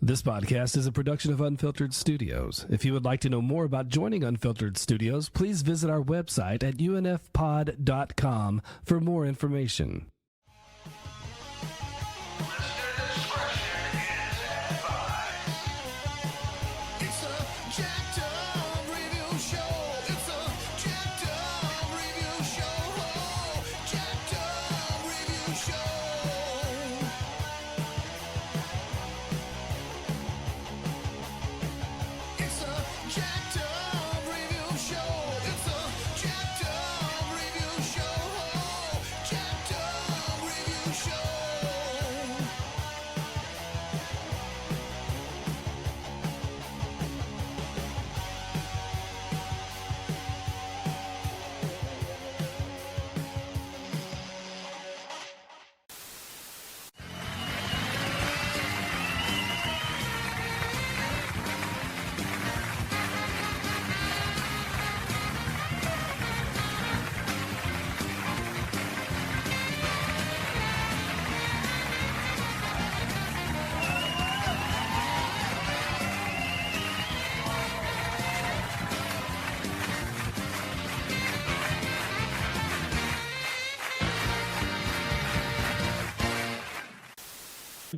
This podcast is a production of Unfiltered Studios. If you would like to know more about joining Unfiltered Studios, please visit our website at unfpod.com for more information.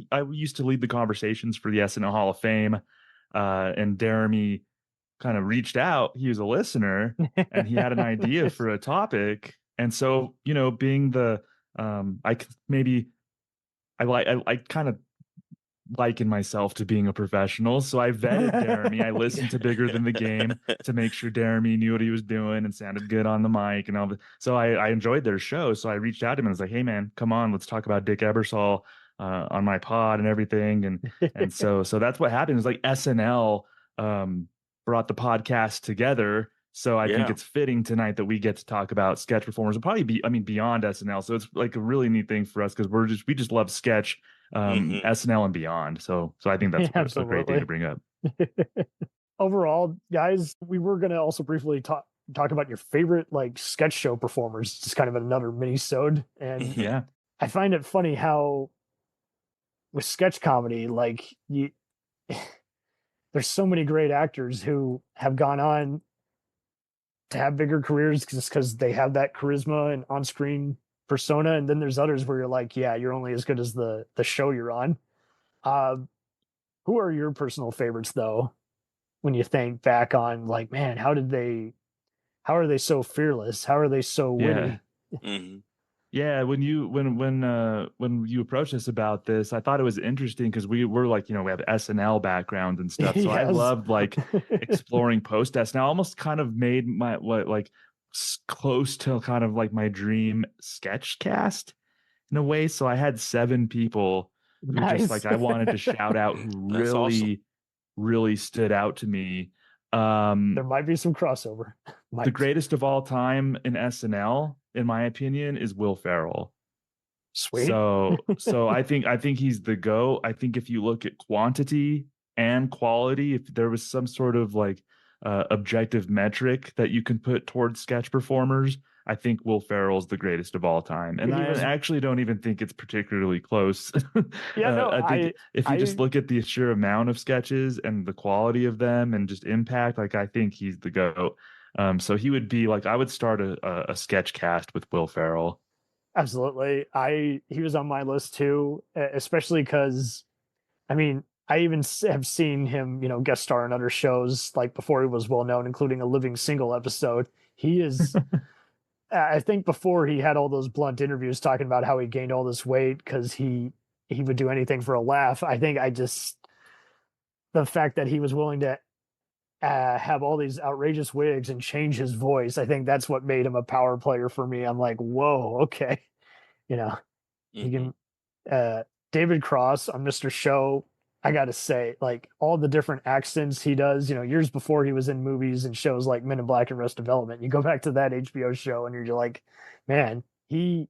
I used to lead the conversations for the SNL Hall of Fame, and Deremy kind of reached out. He was a listener, and he had an idea for a topic. And so, being the I kind of liken myself to being a professional. So I vetted Deremy. I listened to Bigger Than the Game to make sure Deremy knew what he was doing and sounded good on the mic and all that. So I enjoyed their show. So I reached out to him and was like, "Hey man, come on, let's talk about Dick Ebersol on my pod and everything." And so that's what happened. It was like SNL brought the podcast together. So I think it's fitting tonight that we get to talk about sketch performers and probably beyond SNL. So it's like a really neat thing for us because we just love sketch, SNL and beyond. So I think that's a great thing to bring up. Overall, guys, we were going to also briefly talk about your favorite like sketch show performers. Just kind of another mini-sode. And yeah, I find it funny how with sketch comedy, like there's so many great actors who have gone on to have bigger careers just because they have that charisma and on-screen persona. And then there's others where you're like, yeah, you're only as good as the show you're on. Who are your personal favorites though? When you think back on like, man, how are they so fearless? How are they so witty? Yeah, when you approached us about this, I thought it was interesting because we were like, we have SNL backgrounds and stuff. So I loved like exploring post SNL. Almost kind of made my close to kind of like my dream sketch cast in a way. So I had 7 people who just like I wanted to shout out who really, really stood out to me. There might be some crossover. The greatest of all time in SNL, in my opinion, is Will Ferrell. Sweet. So I think he's the GOAT. I think if you look at quantity and quality, if there was some sort of like objective metric that you can put towards sketch performers, I think Will Ferrell's the greatest of all time. And I actually don't even think it's particularly close. I think if you just look at the sheer amount of sketches and the quality of them and just impact, like I think he's the GOAT. So he would be like, I would start a sketch cast with Will Ferrell. Absolutely. He was on my list too, especially because, I even have seen him, guest star in other shows like before he was well known, including a Living Single episode. He is, I think before he had all those blunt interviews talking about how he gained all this weight because he would do anything for a laugh. I think the fact that he was willing to have all these outrageous wigs and change his voice, I think that's what made him a power player for me. I'm like, whoa, okay. He can, David Cross on Mr. Show, I got to say, like all the different accents he does, years before he was in movies and shows like Men in Black and Arrested Development, you go back to that HBO show and you're like, man, he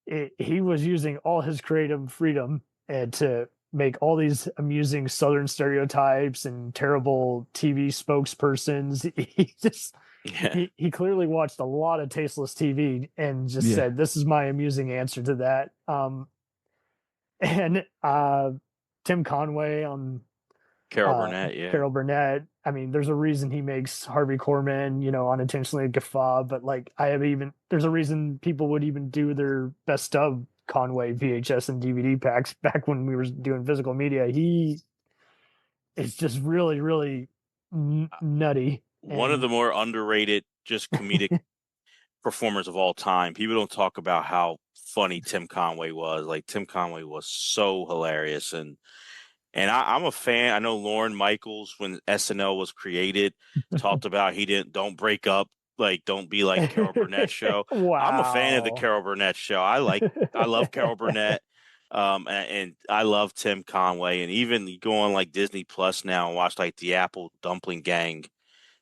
was using all his creative freedom to make all these amusing Southern stereotypes and terrible TV spokespersons. He clearly watched a lot of tasteless TV and just said, this is my amusing answer to that. Tim Conway on Carol Burnett, yeah. Carol Burnett. I mean, there's a reason he makes Harvey Korman, unintentionally a guffaw, but like there's a reason people would even do their best of Conway VHS and DVD packs back when we were doing physical media. He is just really, really nutty. One of the more underrated, just comedic performers of all time. People don't talk about how funny Tim Conway was. Like, Tim Conway was so hilarious, and I'm a fan. I know Lorne Michaels, when SNL was created, talked about don't break up, like, don't be like Carol Burnett show. Wow. I'm a fan of the Carol Burnett show. I love Carol Burnett, and I love Tim Conway. And even you go on like Disney Plus now and watch like the Apple Dumpling Gang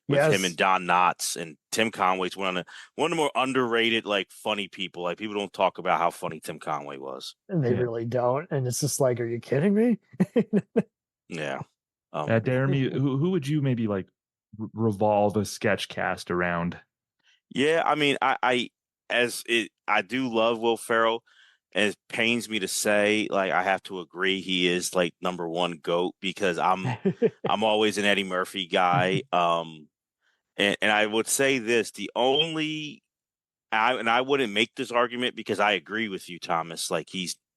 with him and Don Knotts, and Tim Conway's one of the more underrated, like, funny people. Like, people don't talk about how funny Tim Conway was. And they really don't. And it's just like, are you kidding me? Yeah. Deremy, who would you maybe like revolve a sketch cast around? Yeah, I mean, I do love Will Ferrell, and it pains me to say, like, I have to agree he is like number one GOAT, because I'm always an Eddie Murphy guy. And I would say this, I wouldn't make this argument because I agree with you, Thomas. Like,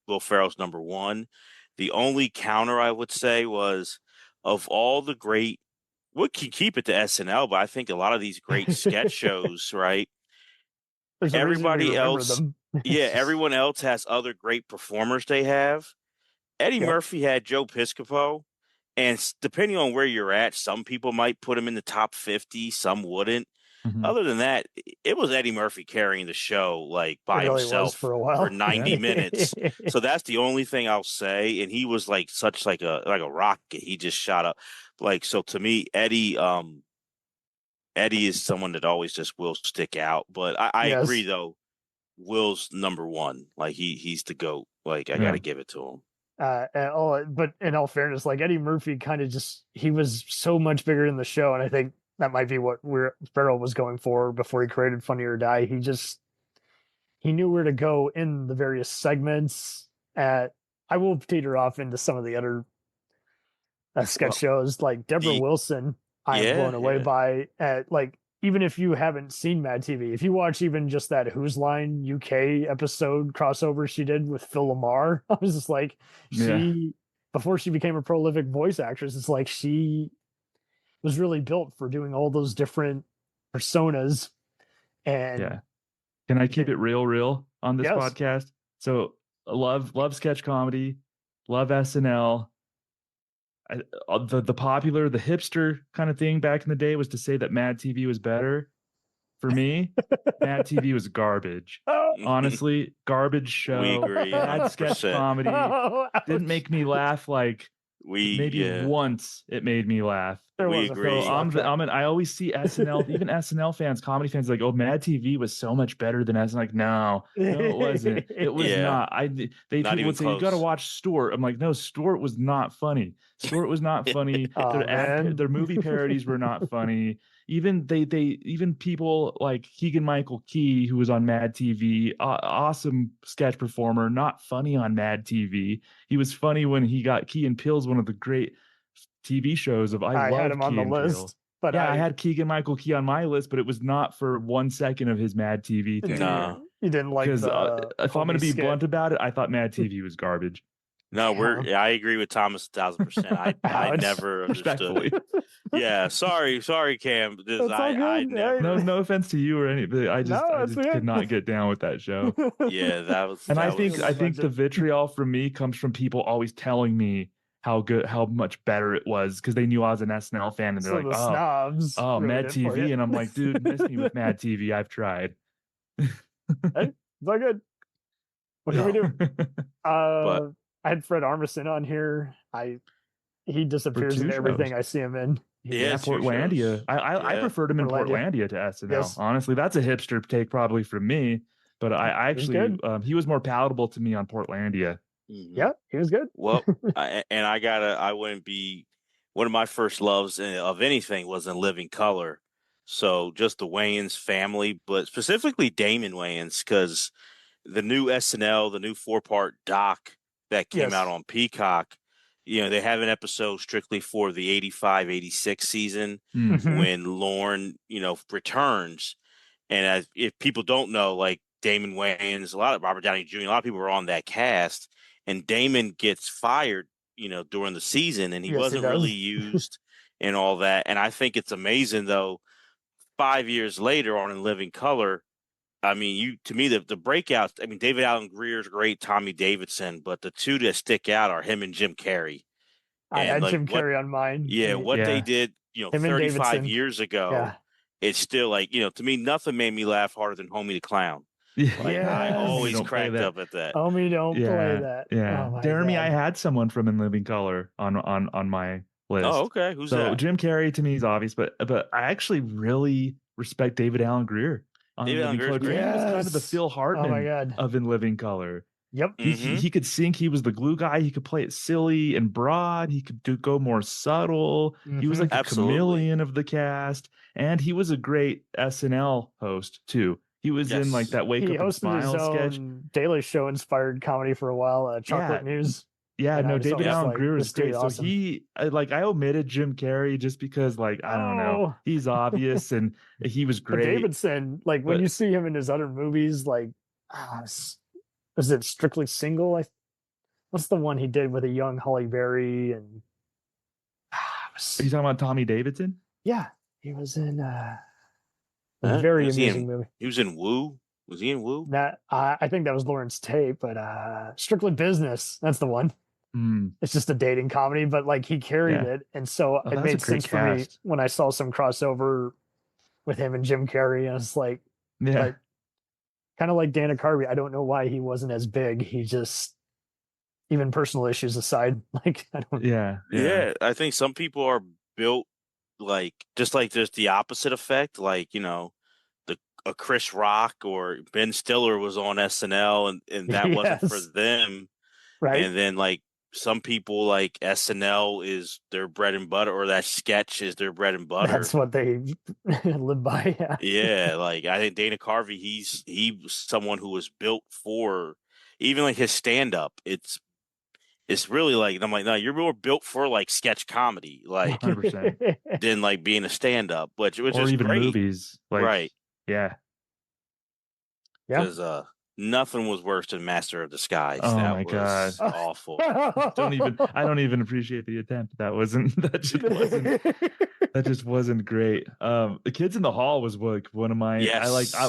Will Ferrell's number one. The only counter I would say was, of all the great, we can keep it to SNL, but I think a lot of these great sketch shows, right? Everybody else, everyone else has other great performers they have. Eddie Murphy had Joe Piscopo, and depending on where you're at, some people might put him in the top 50, some wouldn't. Mm-hmm. Other than that, it was Eddie Murphy carrying the show, like, by himself for a while, for 90 minutes. So that's the only thing I'll say. And he was like such like a rocket. He just shot up. Like, so to me, Eddie is someone that always just will stick out. But I agree, though. Will's number one. Like, he's the GOAT. Like, I got to give it to him. But in all fairness, like, Eddie Murphy he was so much bigger in the show, and I think that might be what Ferrell was going for before he created Funny or Die. He knew where to go in the various segments. I will teeter off into some of the other sketch shows, like Deborah Wilson. I am blown away by. Like, even if you haven't seen Mad TV, if you watch even just that Who's Line UK episode crossover she did with Phil Lamar, I was just like, before she became a prolific voice actress, it's like she was really built for doing all those different personas. And can I keep it real on this podcast? So love sketch comedy, love SNL. The popular, the hipster kind of thing back in the day was to say that Mad TV was better. For me, Mad TV was garbage. Honestly, garbage show. We agree. Bad sketch comedy. Didn't make me laugh like once. It made me laugh. We agree. So I always see SNL, even SNL fans, comedy fans, like, oh, Mad TV was so much better than SNL. Like, no, it wasn't. It was not. People would say, you got to watch Stuart. I'm like, no, Stuart was not funny. Stuart was not funny. Their movie parodies were not funny. Even even people like Keegan-Michael Key, who was on Mad TV, awesome sketch performer, not funny on Mad TV. He was funny when he got Key and Peele's one of the great TV shows of I had him on the list. But I had Keegan-Michael Key on my list, but it was not for 1 second of his Mad TV thing. No, you didn't like, because if I'm going to be blunt about it, I thought Mad TV was garbage. No, I agree with Thomas 1,000%. I never understood. Yeah, sorry, Cam. I never. No offense to you or anything. I just could not get down with that show. Yeah, that was. And I think the vitriol from me comes from people always telling me how much better it was because they knew I was an SNL fan, and they're like, snobs Mad TV, and I'm like, dude, miss me with Mad TV. I've tried. Hey, it's all good. What can we do? I had Fred Armisen on here. He disappears in everything I see him in. Yeah, Portlandia. I preferred him in Portlandia to SNL. Yes. Honestly, that's a hipster take probably from me, but I actually he was more palatable to me on Portlandia. Mm-hmm. Yeah, he was good. Well, I wouldn't be one of my first loves of anything was In Living Color. So just the Wayans family, but specifically Damon Wayans, because the new SNL, the new 4-part doc that came out on Peacock, they have an episode strictly for the 85-86 season Mhm. when Lorne, returns. And if people don't know, like Damon Wayans, a lot of Robert Downey Jr., a lot of people were on that cast, and Damon gets fired, during the season, and he Yes, he wasn't really does. used and all that. And I think it's amazing, though, 5 years later on In Living Color, I mean, to me, the breakouts, I mean, David Allen Greer's great, Tommy Davidson, but the two that stick out are him and Jim Carrey. I And had like Jim Carrey on mine. what they did, Him and 35 Davidson. years ago, Yeah. it's still like, to me, nothing made me laugh harder than Homie the Clown. Like, I Yes. always Don't play cracked that. up at that. Homie, don't play Yeah, that. yeah. Oh my Deremy, God. I had someone from In Living Color on my list. Oh, okay. Who's So that? Jim Carrey to me is obvious, but I actually really respect David Allen Greer on David In Allen Living Color. Greer's To me, great. he was kind of the Yes. Phil Oh my Hartman God. of In Living Color. Yep. He could sing. He was the glue guy. He could play it silly and broad. He could go more subtle. He was Mhm. like the Absolutely. chameleon of the cast, and he was a great SNL host too. He was in like Yes. that Wake He Up and hosted his Smile sketch. own Daily Show inspired comedy for a while, Chocolate News. Yeah, And I no, was David always Allen like, Greer this is dude great. is So awesome. I omitted Jim Carrey just because, like, I don't know, Oh. he's obvious and he was But great. Davidson, like when but- you see him in his other movies, like, is it Strictly Single? What's the one he did with a young Holly Berry and Are you talking about Tommy Davidson? yeah, he was in a Huh? very Was he amusing movie. He was in Woo. Was he in Woo? That I think that was Lawrence Tate, but Strictly Business, that's the one. It's just a dating comedy, but like he carried it, and so Oh, it that's a made great sense for me cast. when I saw some crossover with him and Jim Carrey. I was like, Yeah. but kind of like Dana Carvey, I don't know why he wasn't as big. He just, even personal issues aside, like I don't. Yeah, I think some people are built like just like there's the opposite effect, like a Chris Rock or Ben Stiller was on SNL and that wasn't for Yes. them, Right. and then like some people like SNL is their bread and butter, or that sketch is their bread and butter. That's what they live by. Yeah. Yeah, like I think Dana Carvey, he was someone who was built for even like his stand up. It's really like I'm like, no, you're more built for like sketch comedy, like 100%. than like being a stand up, which Or is even great. movies. Like, Right. Yeah. Because nothing was worse than Master of Disguise. Oh that my was God. awful. I don't even appreciate the attempt. That just wasn't great. The Kids in the Hall was like one of my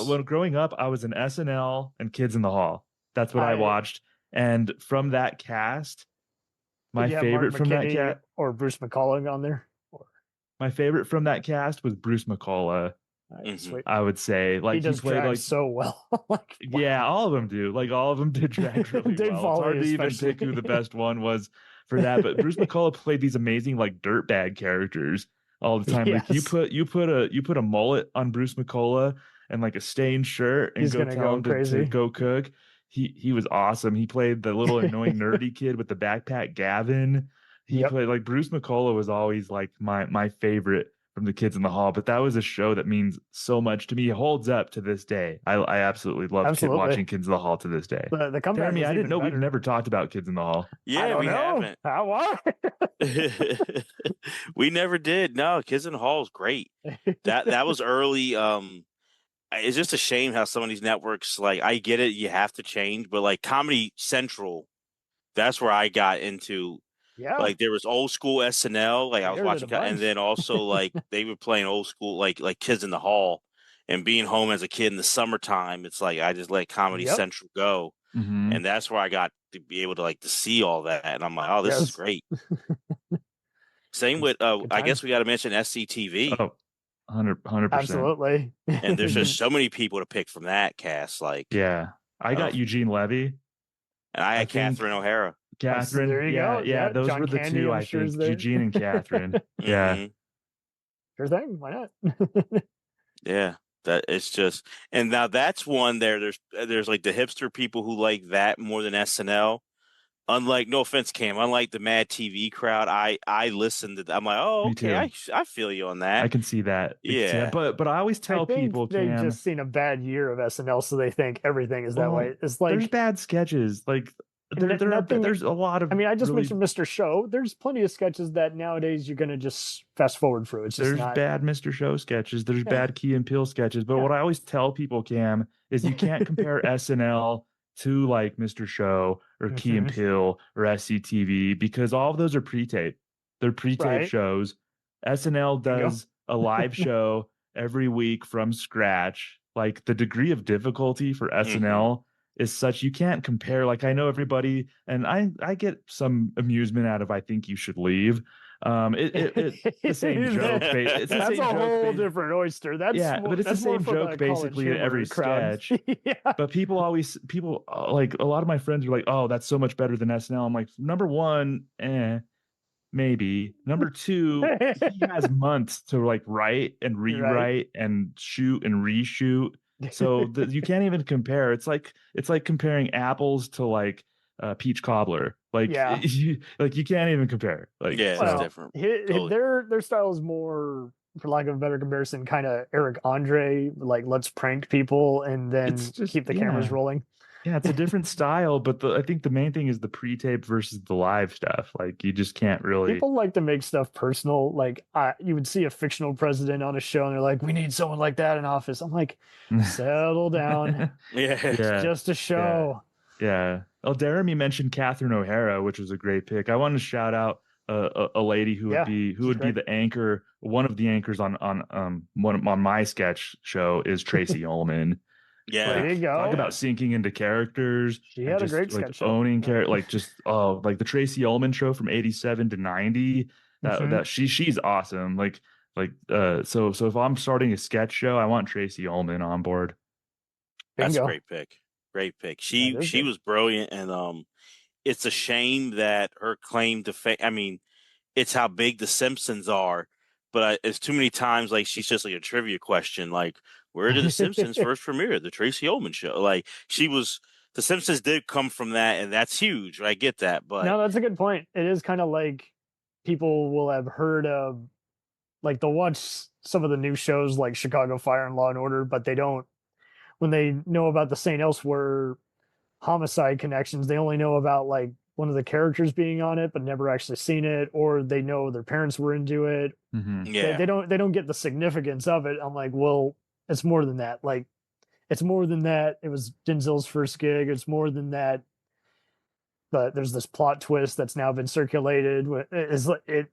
when growing up, I was an SNL and Kids in the Hall. That's what I watched. And from that cast, my favorite from that cast or Bruce McCulloch on there. My favorite from that cast was Bruce McCulloch. I would say, like, he does played drag like so well. Like, wow. Yeah, all of them do. Like, all of them did drag really Dave well. Foley, It's hard to even pick who the best one was for that. But Bruce McCulloch played these amazing like dirtbag characters all the time. Yes. Like you put a mullet on Bruce McCulloch and like a stained shirt and He's go gonna tell go him to go cook. He was awesome. He played the little annoying nerdy kid with the backpack, Gavin. He played like Bruce McCulloch was always like my favorite from the Kids in the Hall, but that was a show that means so much to me. It holds up to this day. I absolutely love watching Kids in the Hall to this day. The comeback. Jeremy, I didn't know we've never talked about Kids in the Hall. Yeah, we haven't. Why? We never did. No, Kids in the Hall is great. That was early. It's just a shame how some of these networks, like, I get it, you have to change, but like Comedy Central, that's where I got into. Yeah. Like there was old school SNL, like I was watching, and then also like they were playing old school, like Kids in the Hall, and being home as a kid in the summertime. It's like I just let Comedy Central go, and that's where I got to be able to like to see all that, and I'm like, oh, this is great. Same with, I guess we got to mention SCTV. Oh, 100%. Absolutely. And there's just so many people to pick from that cast. Like, yeah, I got Eugene Levy, and I had Catherine O'Hara. Catherine, there you go. Yeah, those John were the Candy, two. I'm I sure, think Eugene and Catherine. Yeah, sure thing. Why not? Yeah, that it's just, and now that's one there's like the hipster people who like that more than SNL. Unlike, no offense, Cam, unlike the Mad TV crowd, I listened to. I'm like, oh, okay, I feel you on that. I can see that. Yeah, but I always tell people, they've just seen a bad year of SNL, so they think everything is that way. It's like there's bad sketches. Like there's a lot of. I mean, I just really, mentioned Mr. Show. There's plenty of sketches that nowadays you're gonna just fast forward through. It's just there's not bad Mr. Show sketches. There's bad Key and Peele sketches. But Yeah. what I always tell people, Cam, is you can't compare SNL to like Mr. Show or Key and Peele or SCTV because all of those are pre-taped. They're pre-taped Right. shows. SNL There you go. does a live show every week from scratch. Like the degree of difficulty for SNL is such you can't compare. Like I know everybody, and I get some amusement out of I think you should leave. It's the same joke. It's the That's same a joke. whole different oyster. That's But it's the that's more same for joke the basically college in every humor crowd. sketch. But people like a lot of my friends are like, oh, that's so much better than SNL. I'm like, number one, maybe. Number two, he has months to like write and rewrite and shoot and reshoot. So you can't even compare. It's like comparing apples to like peach cobbler. Like you can't even compare. Like it's different. Their style is more, for lack of a better comparison, kind of Eric Andre, like let's prank people and then keep the cameras rolling. Yeah, it's a different style, but I think the main thing is the pre-tape versus the live stuff. Like you just can't really. People like to make stuff personal. Like you would see a fictional president on a show, and they're like, "We need someone like that in office." I'm like, settle down. It's just a show. Yeah. Well, Deremy mentioned Catherine O'Hara, which was a great pick. I wanted to shout out a lady who would be the anchor. One of the anchors on my sketch show is Tracy Ullman. Yeah, there you go. Talk about sinking into characters. She had a great sketch show. Owning character, like the Tracy Ullman show from '87 to '90. That she's awesome. So if I'm starting a sketch show, I want Tracy Ullman on board. That's a great pick. Great pick. She was brilliant, and it's a shame that her claim to fame. I mean, it's how big the Simpsons are, but it's too many times like she's just like a trivia question, like. Where did the Simpsons first premiere? The Tracy Ullman show. Like the Simpsons did come from that, and that's huge. I get that, but no, that's a good point. It is kind of like people will have heard of, like they'll watch some of the new shows like Chicago Fire and Law and Order, but they don't. When they know about the St. Elsewhere homicide connections, they only know about like one of the characters being on it, but never actually seen it, or they know their parents were into it. Yeah, they don't get the significance of it. I'm like, well. It's more than that. Like, it's more than that. It was Denzel's first gig. It's more than that. But there's this plot twist that's now been circulated. It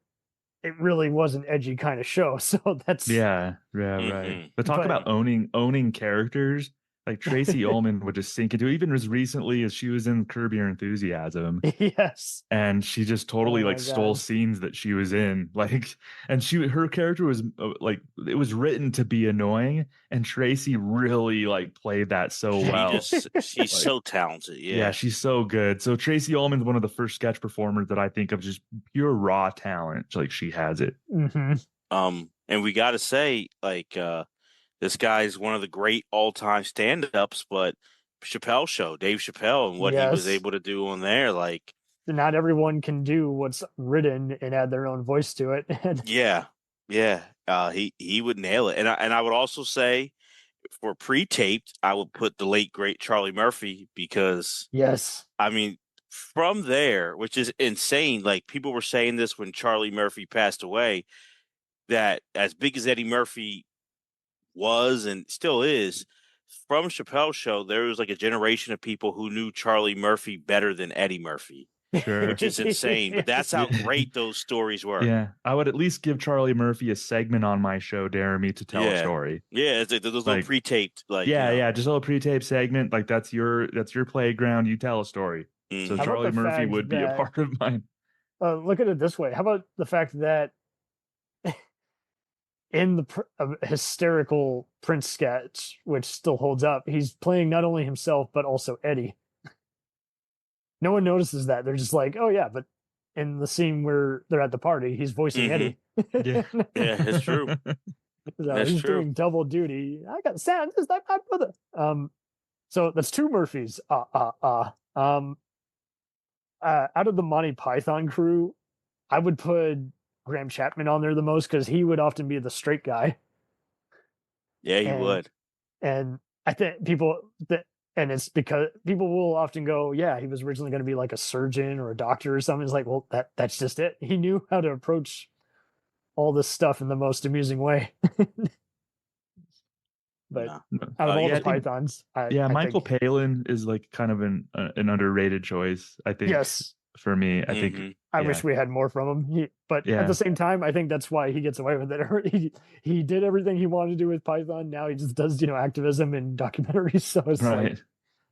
really was an edgy kind of show. So that's right. But about owning characters. Like Tracy Ullman would just sink into it, even as recently as she was in Curb Your Enthusiasm. Yes. And she just totally stole scenes that she was in. Like, and her character was like, it was written to be annoying. And Tracy really like played that so well. She's so talented. Yeah, she's so good. So Tracy Ullman's one of the first sketch performers that I think of just pure raw talent. Like she has it. And we got to say, like, this guy's one of the great all-time stand-ups, but Chappelle show, Dave Chappelle, and what he was able to do on there, like not everyone can do what's written and add their own voice to it. He would nail it, and I would also say for pre-taped, I would put the late great Charlie Murphy because I mean from there, which is insane. Like people were saying this when Charlie Murphy passed away, that as big as Eddie Murphy was and still is, from Chappelle's show, there was like a generation of people who knew Charlie Murphy better than Eddie Murphy. Sure. Which is insane, but that's how great those stories were. Yeah, I would at least give Charlie Murphy a segment on my show, Deremy, to tell a story. Yeah, it's like those little pre-taped, like just a little pre-taped segment. Like that's your playground. You tell a story. So Charlie Murphy would be a part of mine. Look at it this way: how about the fact that in the hysterical Prince sketch, which still holds up, he's playing not only himself but also Eddie. No one notices that. They're just like, oh yeah, but in the scene where they're at the party, he's voicing Eddie. Yeah, it's true. He's doing double duty. I got sound just like my brother. So that's two Murphys. Out of the Monty Python crew, I would put Graham Chapman on there the most because he would often be the straight guy. Yeah, he would. And I think people that And it's because people will often go, yeah, he was originally going to be like a surgeon or a doctor or something. It's like, well, that's just it. He knew how to approach all this stuff in the most amusing way. But No. out of all Yeah, the I think pythons, I Michael think Palin is like kind of an underrated choice. I think yes. for me, I think Mhm. I yeah, wish we had more from him. But at yeah, the same time, I think that's why he gets away with it. He did everything he wanted to do with Python. Now he just does, activism and documentaries. So it's like, right.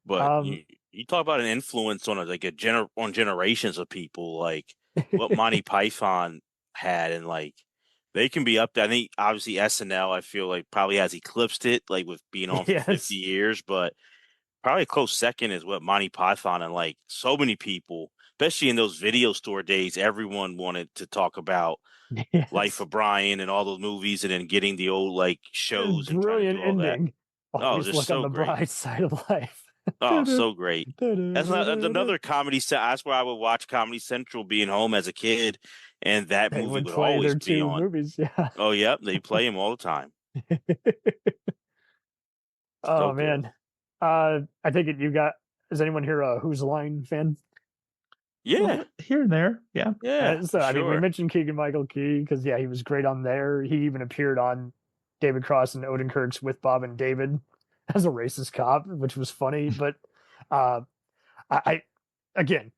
But um, you talk about an influence on on generations of people, like what Monty Python had, and like they can be up there. I think obviously SNL, I feel like probably has eclipsed it, like with being on for 50 yes, years, but probably a close second is what Monty Python, and like so many people, especially in those video store days, everyone wanted to talk about Life yes, of Brian and all those movies, and then getting the old like shows and trying to brilliant do all that. ending. Oh, Always just look on so the great. bright side of life. Oh, so great. That's not another comedy. That's where I would watch Comedy Central being home as a kid, and that They movie would would play always their be two on. movies. Yeah. Oh, yep, they play them all the time. So Oh good. man. I take it you got. Is anyone here a Who's Line fan? Yeah, Here and there, yeah. yeah, So for I mean, we sure. mentioned Keegan Michael Key because yeah, he was great on there. He even appeared on David Cross and Odenkirk's With Bob and David as a racist cop, which was funny. But uh, I again,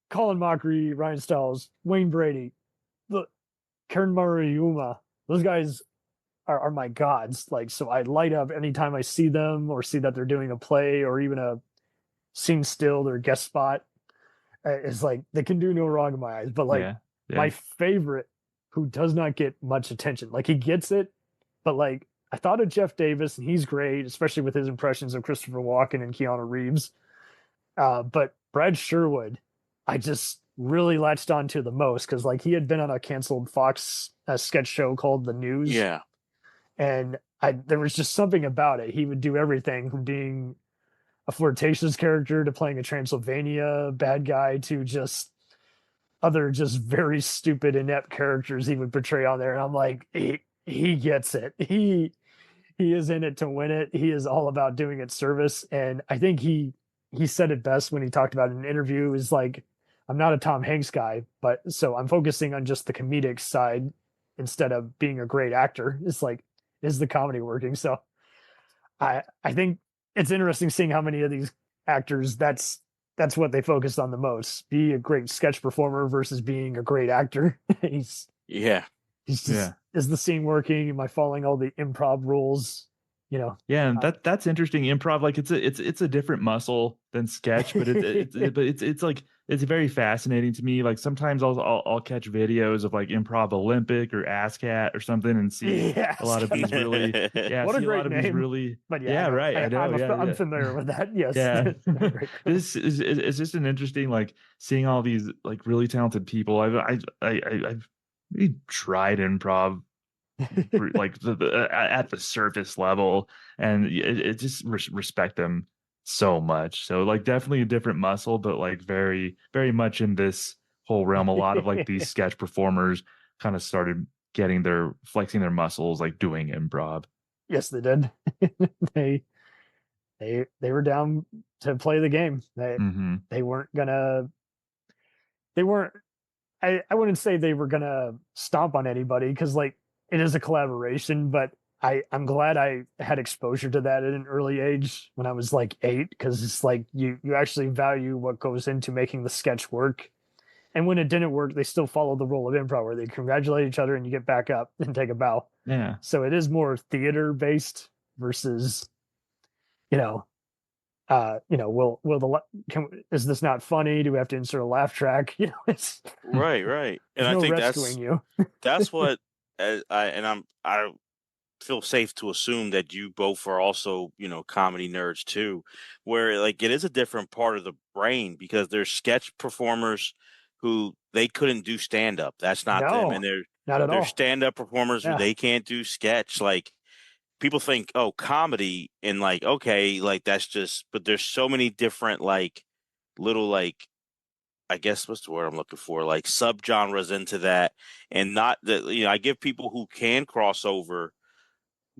Colin Mockery, Ryan Stiles, Wayne Brady, the Karen Maruyama, those guys are my gods. Like, so I light up anytime I see them or see that they're doing a play or even a scene still, their guest spot. It's like they can do no wrong in my eyes. But like Yeah, yeah. my favorite, who does not get much attention, like he gets it, but like I thought of Jeff Davis, and he's great, especially with his impressions of Christopher Walken and Keanu Reeves. But Brad Sherwood, I just really latched onto the most because like he had been on a canceled Fox sketch show called The News, Yeah, and there was just something about it. He would do everything from being a flirtatious character to playing a Transylvania bad guy to just other just very stupid inept characters he would portray on there. And I'm like, he gets it. He is in it to win it. He is all about doing it service. And I think he said it best when he talked about it in an interview, is like, I'm not a Tom Hanks guy, but so I'm focusing on just the comedic side instead of being a great actor. It's like, is the comedy working? So I think it's interesting seeing how many of these actors that's what they focused on the most. Be a great sketch performer versus being a great actor. he's yeah, he's just, Yeah. is the scene working? Am I following all the improv rules? You know. Yeah, and that's interesting. Improv, like it's a different muscle than sketch, but it's like it's very fascinating to me. Like sometimes I'll catch videos of like Improv Olympic or ASCAT or something and see Yeah. a lot of these really What a see a lot great of these name. really But yeah, yeah, I know. right. I know. I'm Yeah. familiar with that. Yes. Yeah. Great. This is it's just an interesting like seeing all these like really talented people. I've really tried improv like at the surface level, and it just respect them so much. So like definitely a different muscle, but like very very much in this whole realm. A lot of like these sketch performers kind of started getting their flexing their muscles like doing improv. Yes, they did. they they were down to play the game. Mm-hmm. They weren't gonna they weren't I wouldn't say they were gonna stomp on anybody because like it is a collaboration, but I'm glad I had exposure to that at an early age when I was like 8, because it's like you actually value what goes into making the sketch work. And when it didn't work, they still follow the rule of improv where they congratulate each other and you get back up and take a bow. Yeah. So it is more theater based versus, you know, will is this not funny? Do we have to insert a laugh track? It's right, right. And there's I no think rescuing you. that's what I feel safe to assume that you both are also, comedy nerds too, where like it is a different part of the brain because there's sketch performers who they couldn't do stand up. That's not them. No, And not at there's all. stand up performers who Yeah. they can't do sketch. Like people think, oh, comedy, and like, okay, like that's just, but there's so many different like little like, I guess what's the word I'm looking for? Like subgenres into that. And not that, I give people who can cross over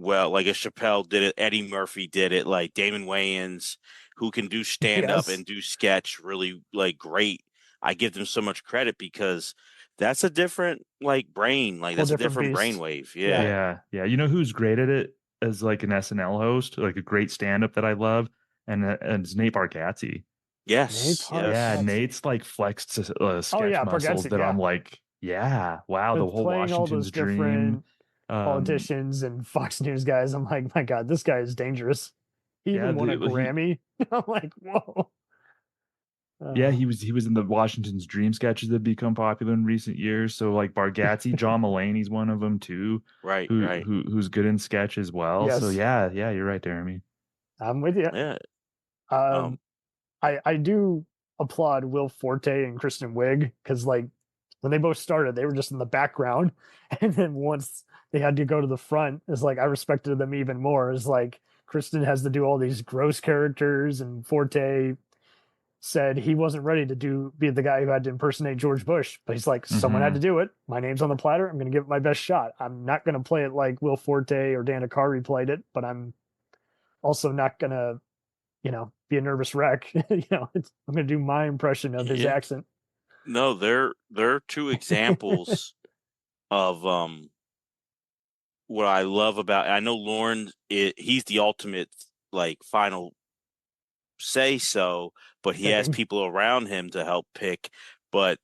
well. Like a Chappelle did it, Eddie Murphy did it, like Damon Wayans, who can do stand up Yes. and do sketch really like great. I give them so much credit because that's a different like brain, like Whole that's a different different beast. brainwave. Yeah. Yeah, yeah. You know who's great at it as like an SNL host, like a great stand-up that I love, and it's Nate Bargatze. Yes, Nate yes. Yeah, Bargatze. Nate's like flexed sketch yeah, muscles Bargatze, that I'm yeah. like, yeah, wow, the With whole playing all Washington's those Dream. different politicians and Fox News guys, I'm like, my God, this guy is dangerous. He Yeah, even won a well, Grammy. I'm like, whoa. yeah, he was in the Washington's Dream sketches that become popular in recent years. So like Bargatze, John Mulaney's one of them too, Right, who right. who's good in sketch as well. So Yes. yeah, you're right, Jeremy. I'm with you. Yeah. Um, I do applaud Will Forte and Kristen Wiig because like when they both started, they were just in the background, and then once they had to go to the front, it's like I respected them even more. It's like Kristen has to do all these gross characters, and Forte said he wasn't ready to be the guy who had to impersonate George Bush, but he's like, someone had to do it. My name's on the platter. I'm going to give it my best shot. I'm not going to play it like Will Forte or Dana Carvey played it, but I'm also not going to, be a nervous wreck. I'm going to do my impression of his Yeah. accent. No, they're two examples of what I love about. I know Lauren, he's the ultimate like final say so, but he has Same. people around him to help pick. But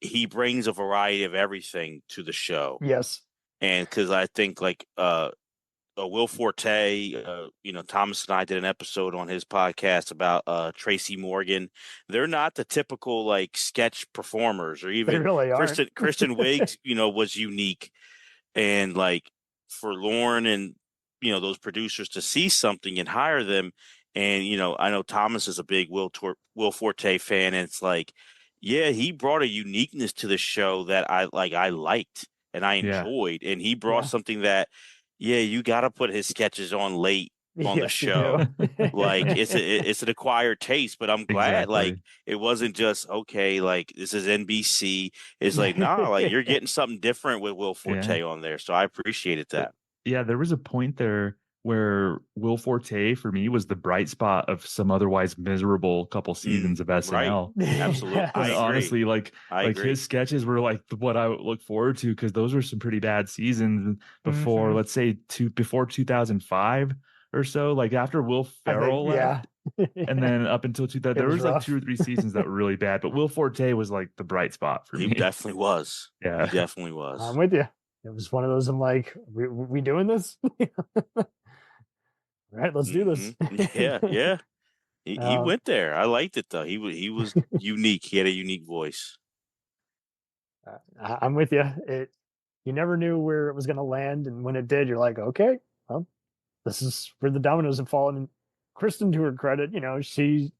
he brings a variety of everything to the show, Yes. and because I think like Will Forte, Thomas and I did an episode on his podcast about Tracy Morgan. They're not the typical like sketch performers, or They even really aren't. Kristen Wiig, was unique, and like for Lauren and those producers to see something and hire them. And I know Thomas is a big Will Forte fan, and it's like, yeah, he brought a uniqueness to the show that I liked and I Yeah. enjoyed, and he brought Yeah. something that, yeah, you got to put his sketches on late on the Yes, you show. do. Like it's an acquired taste, but I'm glad like Exactly. it wasn't just okay, like this is NBC. It's like, nah, like you're getting something different with Will Forte on there. So I appreciated that. Yeah, there was a point there where Will Forte for me was the bright spot of some otherwise miserable couple seasons of SNL. Absolutely. Yes. And I agree. honestly, like agree. his sketches were like what I would look forward to, because those were some pretty bad seasons before, let's say before 2005 or so. Like after Will Ferrell left, and then up until 2000, there was like rough. 2 or 3 seasons that were really bad. But Will Forte was like the bright spot for He me. definitely was. Yeah. He definitely was. I'm with you. It was one of those. I'm like, we doing this? Right, let's do this. Yeah. He went there. I liked it though. He was unique. He had a unique voice. I'm with you. You never knew where it was going to land, and when it did, you're like, okay, well, this is where the dominoes have fallen. And Kristen, to her credit, she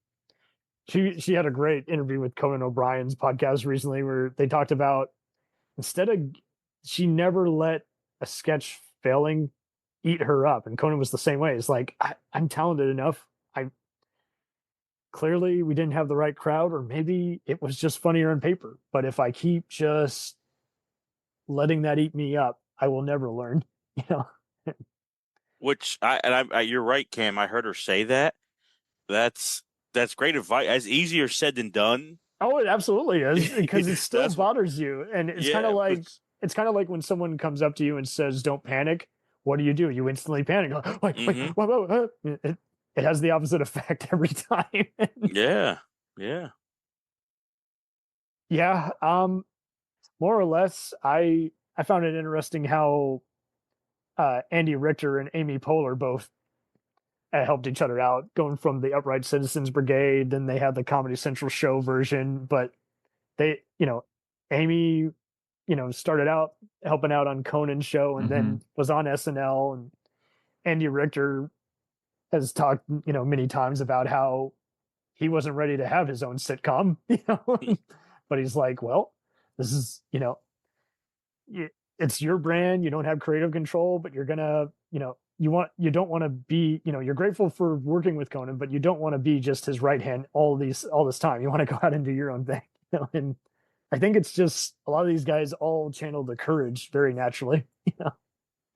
had a great interview with Conan O'Brien's podcast recently, where they talked about she never let a sketch failing eat her up, and Conan was the same way. It's like I'm talented enough. Clearly we didn't have the right crowd, or maybe it was just funnier on paper. But if I keep just letting that eat me up, I will never learn. Which you're right, Cam. I heard her say that. That's great advice. As easier said than done. Oh, it absolutely is, because it still bothers you, and it's kind of like when someone comes up to you and says, "Don't panic." What do? You instantly panic. Wait, whoa. It has the opposite effect every time. Yeah. More or less, I found it interesting how Andy Richter and Amy Poehler both helped each other out, going from the Upright Citizens Brigade. Then they had the Comedy Central show version, but they, Amy, started out helping out on Conan's show, and then was on SNL. And Andy Richter has talked, many times about how he wasn't ready to have his own sitcom, but he's like, well, this is, it's your brand. You don't have creative control, but you're gonna, you don't want to be, you're grateful for working with Conan, but you don't want to be just his right hand all this time. You want to go out and do your own thing, and I think it's just a lot of these guys all channel the courage very naturally.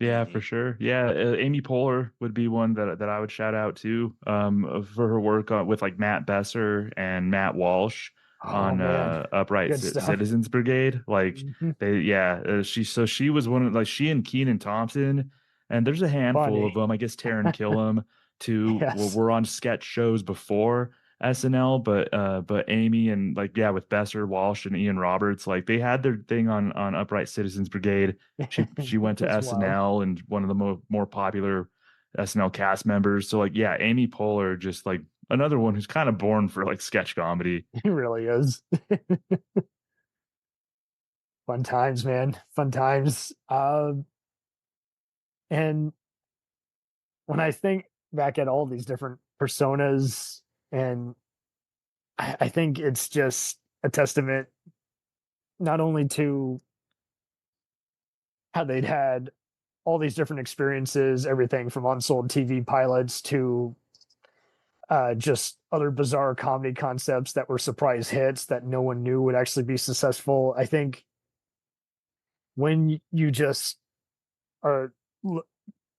Yeah, for sure. Yeah, Amy Poehler would be one that I would shout out too, for her work with like Matt Besser and Matt Walsh Oh on man, Upright good stuff. Citizens Brigade. Like Mhm. she was one of like she and Keenan Thompson, and there's a handful of Funny. them. I guess Taron Killam too. Yes. Were on sketch shows before SNL, but Amy and like yeah with Besser, Walsh, and Ian Roberts, like they had their thing on Upright Citizens Brigade. She went to That's wild. SNL and one of the more popular SNL cast members. So like yeah, Amy Poehler just like another one who's kind of born for like sketch comedy. It really is. Fun times, man. Fun times. And when I think back at all these different personas, and I think it's just a testament not only to how they'd had all these different experiences, everything from unsold TV pilots to just other bizarre comedy concepts that were surprise hits that no one knew would actually be successful. I think when you just are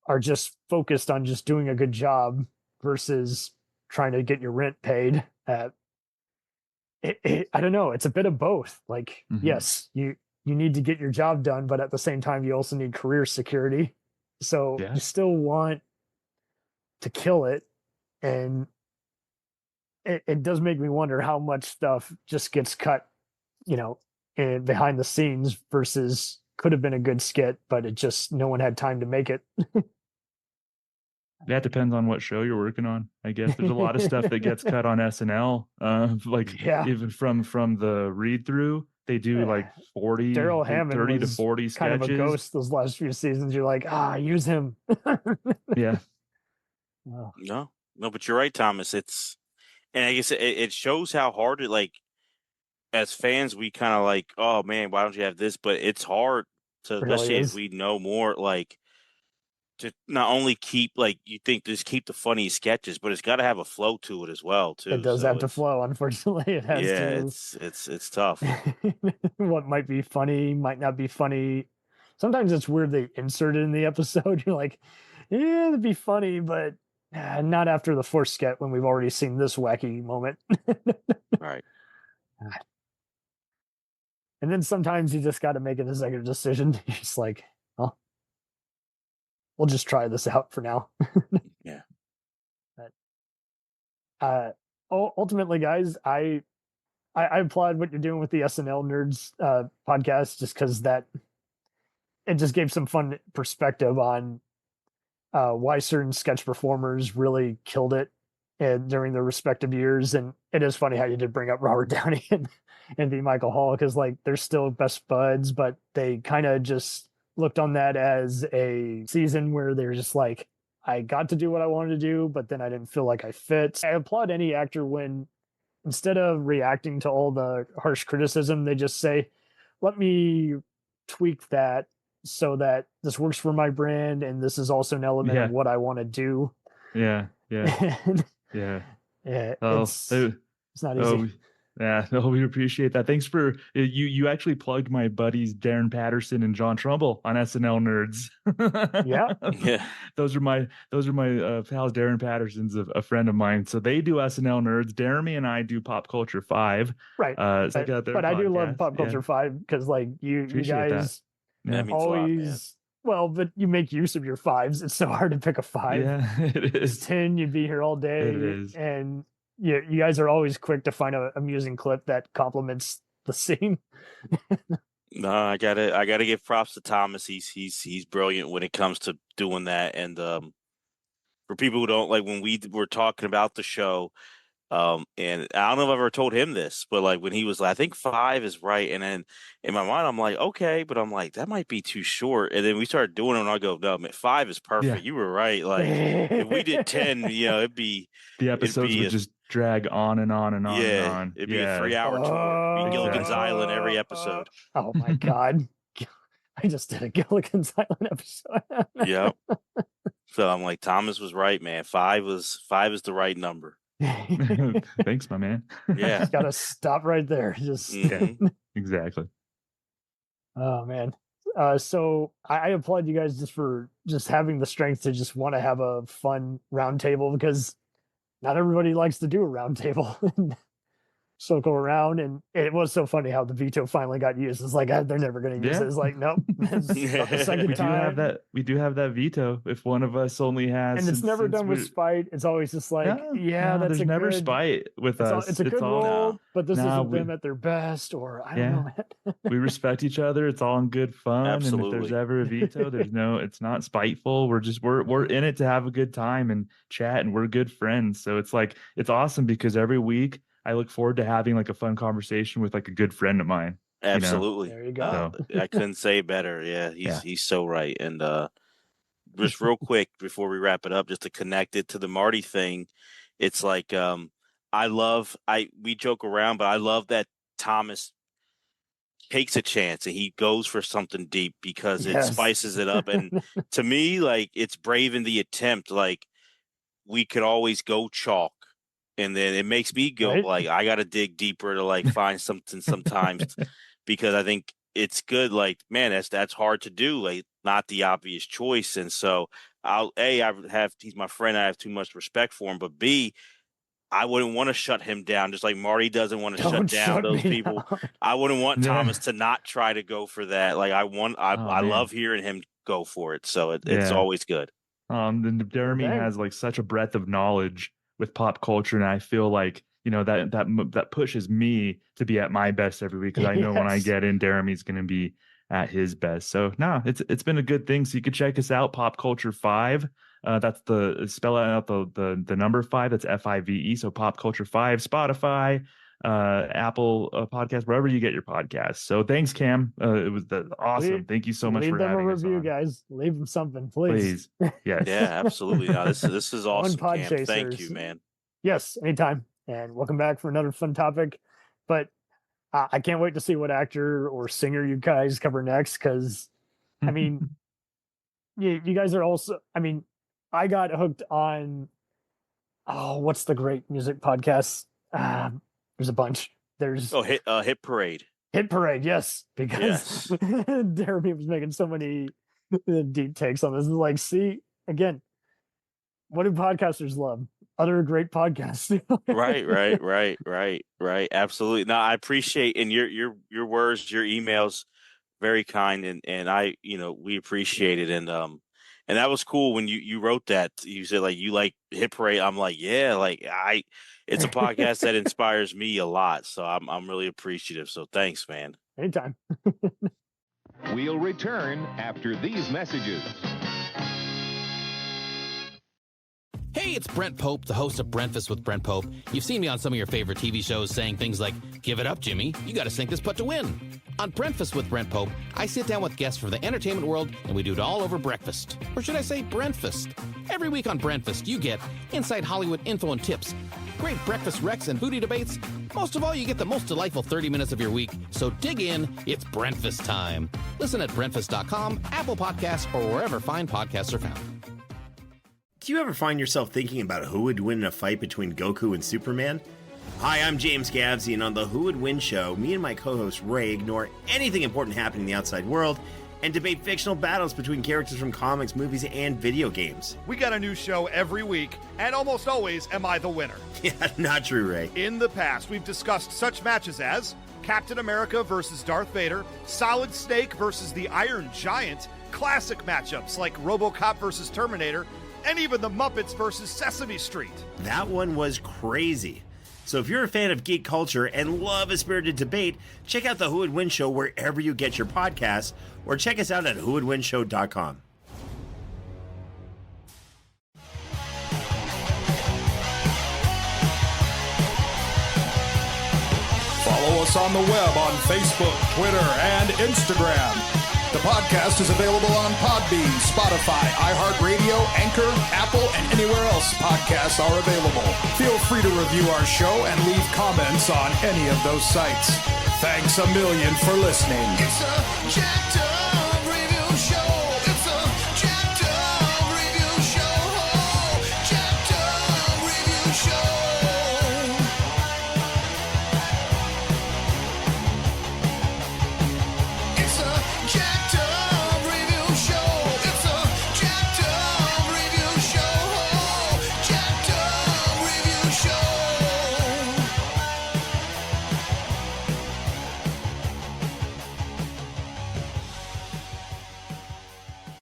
are just focused on just doing a good job versus trying to get your rent paid, I don't know, it's a bit of both. Like yes, you need to get your job done, but at the same time you also need career security, so Yeah. you still want to kill it. And it does make me wonder how much stuff just gets cut, and behind the scenes versus could have been a good skit, but it just no one had time to make it. That depends on what show you're working on. I guess there's a lot of stuff that gets cut on SNL. Like Yeah. even from the read through, they do like 40, Daryl Hammond 30 to was 40 kind of a sketches. ghost those last few seasons. You're like, use him. Yeah. Oh, No, but you're right, Thomas. And I guess it shows how hard it, like, as fans, we kind of like, oh man, why don't you have this? But it's hard to, it really especially if is. we know more, like, to not only keep, like, you think just keep the funny sketches, but it's got to have a flow to it as well, too. It does So have to flow. Unfortunately, it has yeah, to. it's tough. What might be funny might not be funny. Sometimes it's weird they insert it in the episode. You're like, yeah, it'd be funny, but not after the fourth sketch when we've already seen this wacky moment. Right. And then sometimes you just got to make an executive decision. You're just like, oh, we'll just try this out for now. Yeah. But, ultimately, guys, I applaud what you're doing with the SNL Nerds podcast, just because that it just gave some fun perspective on why certain sketch performers really killed it and during their respective years. And it is funny how you did bring up Robert Downey and the Michael Hall, because like they're still best buds, but they kind of just looked on that as a season where they're just like, I got to do what I wanted to do, but then I didn't feel like I fit. I applaud any actor when instead of reacting to all the harsh criticism, they just say, let me tweak that so that this works for my brand and this is also an element of what I want to do. Yeah. And, Yeah. it's not easy. Yeah, no, we appreciate that. Thanks for you actually plugged my buddies Darren Patterson and John Trumbull on SNL Nerds. Yeah. Those are my pals. Darren Patterson's a friend of mine, so they do SNL Nerds. Deremy and I do Pop Culture 5. Right. But I do love Pop Culture 5 because like you guys that means always a lot, well, but you make use of your 5s. It's so hard to pick a 5. Yeah, it is. 10, you'd be here all day. It is. And you guys are always quick to find a amusing clip that complements the scene. No, I gotta give props to Thomas. He's brilliant when it comes to doing that. And for people who don't, like, when we were talking about the show, and I don't know if I've ever told him this, but like when he was like, I think 5 is right, and then in my mind I'm like, okay, but I'm like, that might be too short. And then we started doing it, and I go, no, man, 5 is perfect. Yeah. You were right. Like if we did 10, it'd be the episodes would just drag on and on and on and on. It'd be a 3-hour tour. It'd be Gilligan's Island every episode. Oh my god. I just did a Gilligan's Island episode. Yeah. So I'm like, Thomas was right, man. 5 is the right number. Thanks, my man. Yeah. Just gotta stop right there. Just yeah, exactly. Oh man. So I applaud you guys just for just having the strength to just want to have a fun round table, because not everybody likes to do a round table. Circle around, and it was so funny how the veto finally got used. It's like they're never going to use it. It's like, nope. It's not the second time. We do have that veto if one of us only has, and it's never done with spite. It's always just like, that's there's never spite with us. It's a good role, but this isn't them at their best, or I don't know. We respect each other. It's all in good fun. Absolutely. And if there's ever a veto, it's not spiteful. We're in it to have a good time and chat, and we're good friends. So it's like, it's awesome because every week I look forward to having like a fun conversation with like a good friend of mine. Absolutely. There you go. I couldn't say it better. Yeah, he's so right. And just real quick before we wrap it up, just to connect it to the Marty thing, it's like we joke around, but I love that Thomas takes a chance and he goes for something deep because it spices it up. And to me, like, it's brave in the attempt. Like, we could always go chalk. And then it makes me go like, I got to dig deeper to like find something sometimes because I think it's good. Like, man, that's hard to do. Like, not the obvious choice. And so he's my friend. I have too much respect for him, but B, I wouldn't want to shut him down. Just like Marty doesn't want to shut down those people. Down. I wouldn't want Thomas to not try to go for that. Like I love hearing him go for it. So it's always good. Then Deremy has like such a breadth of knowledge with pop culture, and I feel like that pushes me to be at my best every week because I know when I get in, Deremy's going to be at his best. So it's been a good thing. So you could check us out, Pop Culture 5. That's spell out the number 5. That's FIVE. So Pop Culture 5, Spotify, Apple Podcast, wherever you get your podcasts. So thanks, Cam. It was awesome. Thank you so much for having us. Leave them a review, guys. Leave them something, please. Yes. Yeah, absolutely. No, this is awesome, Cam. Thank you, man. Yes, anytime. And welcome back for another fun topic. But I can't wait to see what actor or singer you guys cover next, because, I mean, you guys are also, I mean, I got hooked on, what's the great music podcast? There's a bunch. There's Hit Parade. Hit Parade, yes, because Deremy was making so many deep takes on this. It's like, see, again, what do podcasters love? Other great podcasts. Right. Absolutely. No, I appreciate and your words, your emails, very kind, and I, we appreciate it, and that was cool when you wrote that. You said like you like Hit Parade. I'm like, yeah, like it's a podcast that inspires me a lot. So I'm really appreciative. So thanks, man. Anytime. We'll return after these messages. Hey, it's Brent Pope, the host of Breakfast with Brent Pope. You've seen me on some of your favorite TV shows saying things like, "Give it up, Jimmy. You got to sink this putt to win." On Breakfast with Brent Pope, I sit down with guests from the entertainment world, and we do it all over breakfast. Or should I say Brentfast? Every week on Brentfast, you get inside Hollywood info and tips, great breakfast recs and booty debates. Most of all, you get the most delightful 30 minutes of your week. So dig in. It's Brentfast time. Listen at Brentfast.com, Apple Podcasts, or wherever fine podcasts are found. Do you ever find yourself thinking about who would win in a fight between Goku and Superman? Hi, I'm James Gavsey, and on the Who Would Win show, me and my co-host Ray ignore anything important happening in the outside world and debate fictional battles between characters from comics, movies, and video games. We got a new show every week, and almost always am I the winner. Yeah, not true, Ray. In the past, we've discussed such matches as Captain America versus Darth Vader, Solid Snake versus the Iron Giant, classic matchups like RoboCop versus Terminator, and even the Muppets versus Sesame Street. That one was crazy. So if you're a fan of geek culture and love a spirited debate, check out the Who Would Win show wherever you get your podcasts, or check us out at whowouldwinshow.com. Follow us on the web on Facebook, Twitter, and Instagram. The podcast is available on Podbean, Spotify, iHeartRadio, Anchor, Apple, and anywhere else podcasts are available. Feel free to review our show and leave comments on any of those sites. Thanks a million for listening. It's a gentle